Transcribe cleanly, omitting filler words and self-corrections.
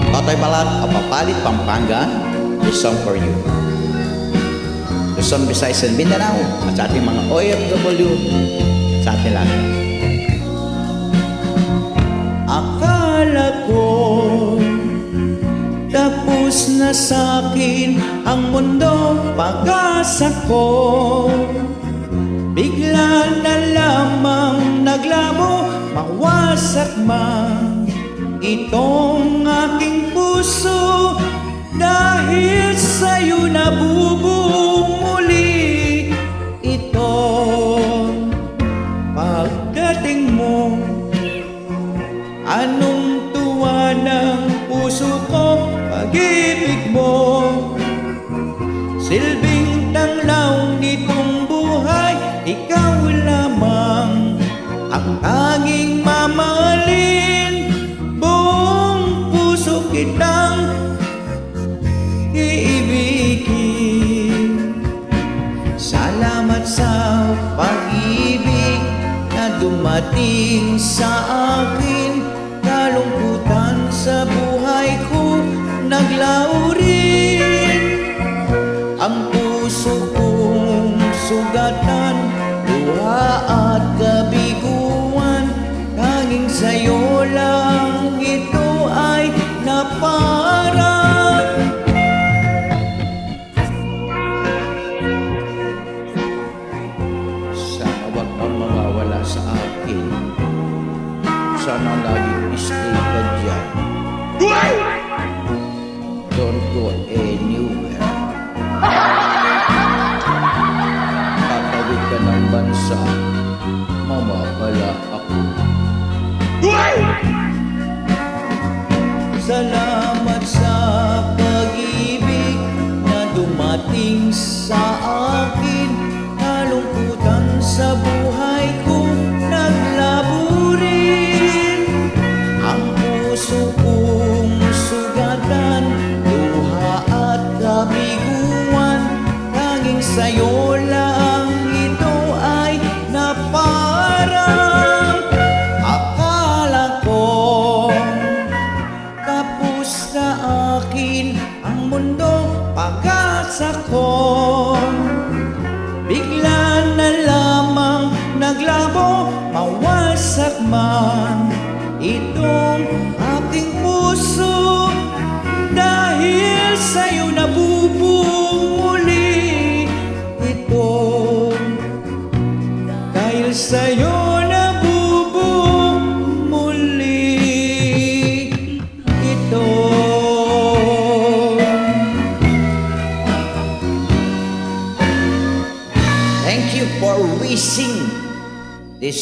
Totoy Balat of Papalit, Pampanga, this song for you. Luzon, Visayas, and Mindanao, at sa ating mga OFW, sa ating lahat. Akala ko tapos na sa'kin ang mundo, pag-asa ko. Bigla na lamang naglabo, mawasak man itong aking puso. Dahil sa'yo nabubuong muli ito. Pagdating mo, anong tuwa ng puso ko, pag-ibig mo. Silbing tanglaw nitong buhay, ikaw lamang ang tanging mamahalin. Buong puso kitang iibigin. Salamat sa pag-ibig na dumating sa akin. Kalungkutan sa buhay ko naglaho rin. Ang puso kong sugatan, luha at kabiguan, tanging sa'yo lang ito ay naparang. Sana wag kang mawawala sa akin. Sana lagi stay ka dyan. Don't go anywhere. Tatawid ka ng bansa, mawawala ako. Salamat sa pag-ibig na dumating sa akin. Kalungkutan sa buhay ko naglabo rin. Ang puso kong sugatan, luha at kabiguan, tanging sa'yo lang ito ay naparang. Akala ko tapos na akin ang mundo, pag-asa ko. Bigla na lamang naglabo, mawasak man itong aking puso. Dahil sa'yo nabubuong muli ito. Dahil sa'yo nabubuong muli ito. Thank you for wishing this